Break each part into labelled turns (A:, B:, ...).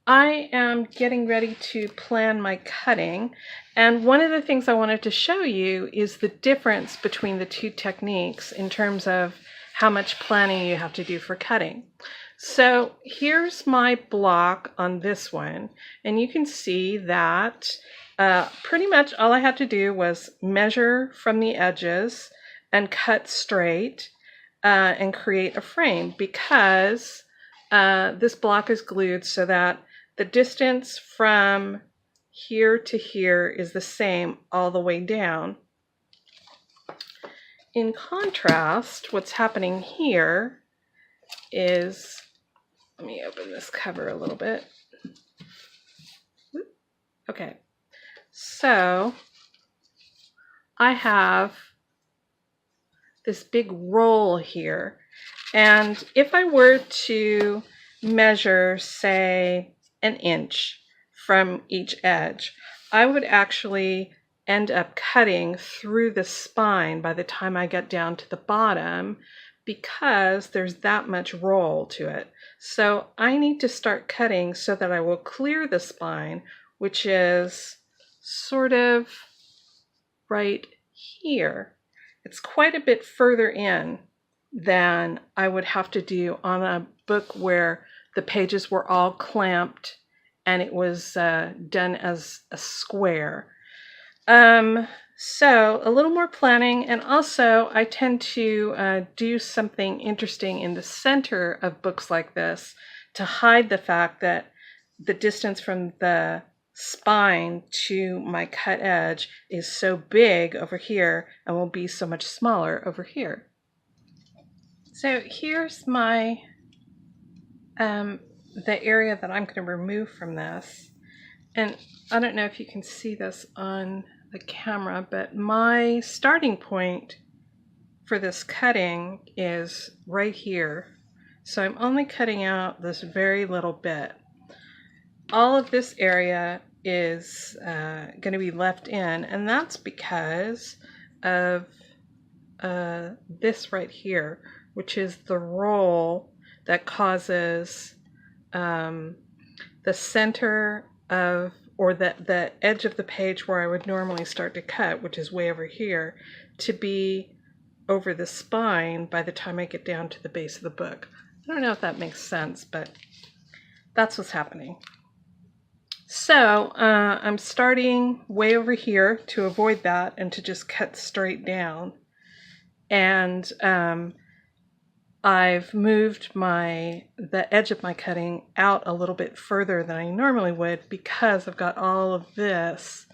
A: I am getting ready to plan my cutting, and one of the things I wanted to show you is the difference between the two techniques in terms of how much planning you have to do for cutting. So here's my block on this one, and you can see that pretty much all I had to do was measure from the edges and cut straight and create a frame, because this block is glued so that the distance from here to here is the same all the way down. In contrast, what's happening here is, let me open this cover a little bit. Okay, so I have this big roll here, and if I were to measure, say, an inch from each edge, I would actually end up cutting through the spine by the time I get down to the bottom, because there's that much roll to it. So I need to start cutting so that I will clear the spine, which is sort of right here. It's quite a bit further in than I would have to do on a book where the pages were all clamped and it was done as a square. So a little more planning, and also I tend to do something interesting in the center of books like this to hide the fact that the distance from the spine to my cut edge is so big over here and will be so much smaller over here. So here's my the area that I'm going to remove from this, and I don't know if you can see this on the camera, but my starting point for this cutting is right here. So I'm only cutting out this very little bit. All of this area is going to be left in, and that's because of this right here, which is the roll that causes the center of, or the edge of the page where I would normally start to cut, which is way over here, to be over the spine by the time I get down to the base of the book. I don't know if that makes sense, but that's what's happening. So I'm starting way over here to avoid that and to just cut straight down. And I've moved the edge of my cutting out a little bit further than I normally would, because I've got all of this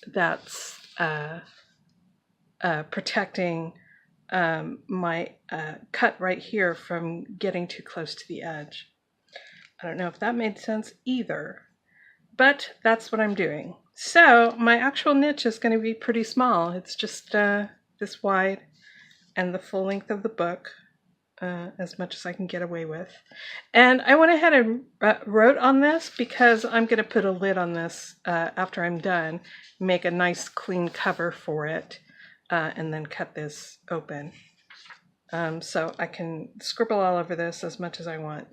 A: that's protecting my cut right here from getting too close to the edge. I don't know if that made sense either, but that's what I'm doing. So my actual niche is going to be pretty small. It's just this wide and the full length of the book, as much as I can get away with. And I went ahead and wrote on this because I'm going to put a lid on this after I'm done, make a nice clean cover for it, and then cut this open. So I can scribble all over this as much as I want.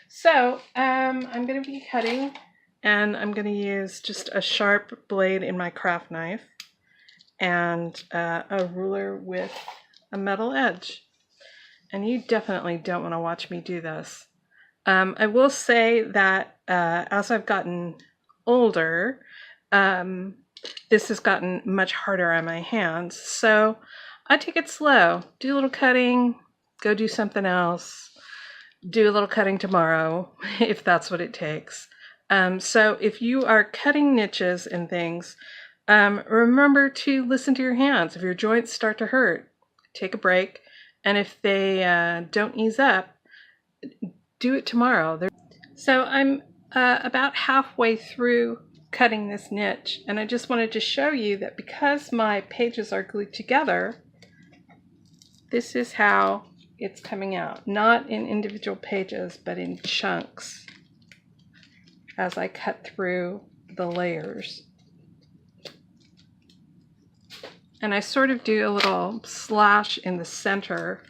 A: So I'm going to be cutting, and I'm going to use just a sharp blade in my craft knife and a ruler with a metal edge. And you definitely don't want to watch me do this. I will say that as I've gotten older, this has gotten much harder on my hands. So I take it slow. Do a little cutting, go do something else. Do a little cutting tomorrow, if that's what it takes. So if you are cutting niches and things, remember to listen to your hands. If your joints start to hurt, take a break. And if they don't ease up, do it tomorrow. So I'm about halfway through cutting this niche, and I just wanted to show you that because my pages are glued together, this is how it's coming out. Not in individual pages, but in chunks as I cut through the layers. And I sort of do a little slash in the center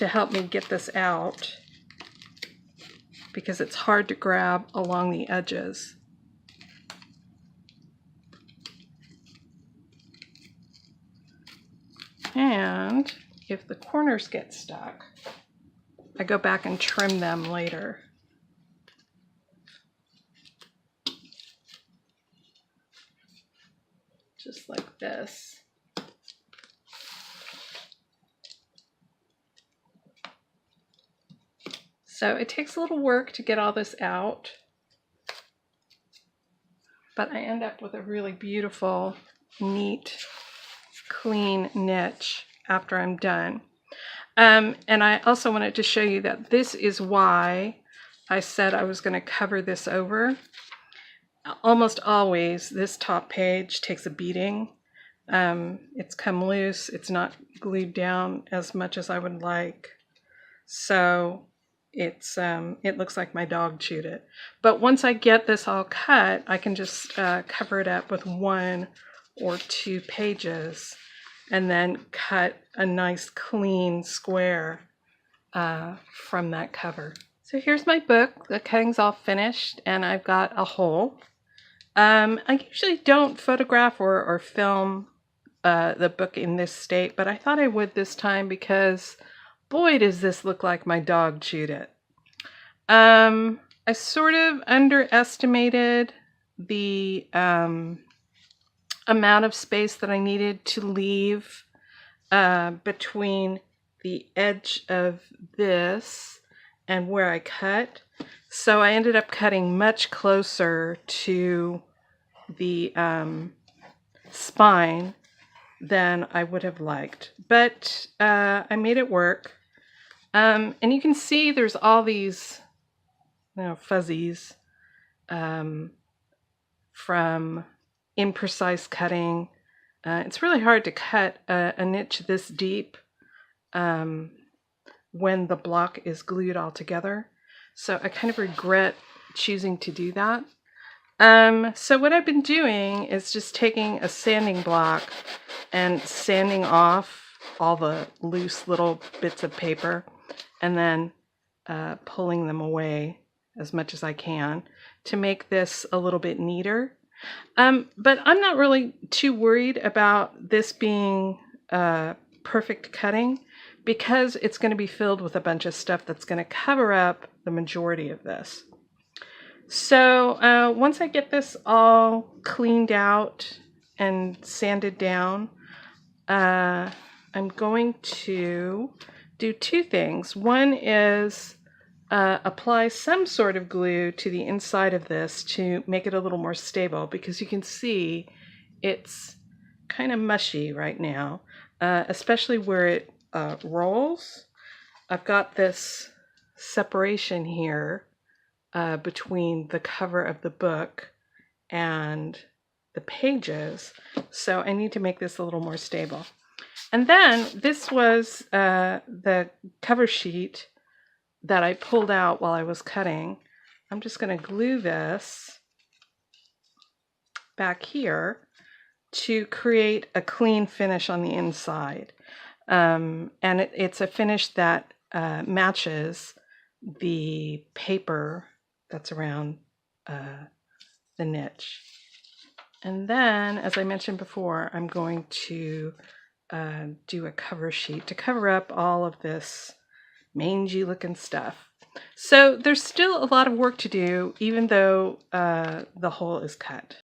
A: to help me get this out because it's hard to grab along the edges. And if the corners get stuck, I go back and trim them later. Just like this. So it takes a little work to get all this out, but I end up with a really beautiful, neat, clean niche after I'm done. And I also wanted to show you that this is why I said I was going to cover this over. Almost always this top page takes a beating. It's come loose. It's not glued down as much as I would like. So it looks like my dog chewed it. But once I get this all cut, I can just cover it up with 1 or 2 pages and then cut a nice clean square from that cover. So here's my book. The cutting's all finished and I've got a hole. I usually don't photograph or film the book in this state, but I thought I would this time because boy, does this look like my dog chewed it. I sort of underestimated the amount of space that I needed to leave between the edge of this and where I cut. So I ended up cutting much closer to the spine than I would have liked. But I made it work. And you can see there's all these fuzzies from imprecise cutting. It's really hard to cut a niche this deep when the block is glued all together. So I kind of regret choosing to do that. So what I've been doing is just taking a sanding block and sanding off all the loose little bits of paper and then pulling them away as much as I can to make this a little bit neater. But I'm not really too worried about this being perfect cutting because it's going to be filled with a bunch of stuff that's going to cover up the majority of this. So once I get this all cleaned out and sanded down, I'm going to do 2 things. One is apply some sort of glue to the inside of this to make it a little more stable because you can see it's kind of mushy right now, especially where it rolls. I've got this separation here between the cover of the book and the pages, so I need to make this a little more stable. And then this was the cover sheet that I pulled out while I was cutting. I'm just going to glue this back here to create a clean finish on the inside. And it's a finish that matches the paper that's around the niche. And then, as I mentioned before, I'm going to do a cover sheet to cover up all of this mangy looking stuff. So there's still a lot of work to do, even though the hole is cut.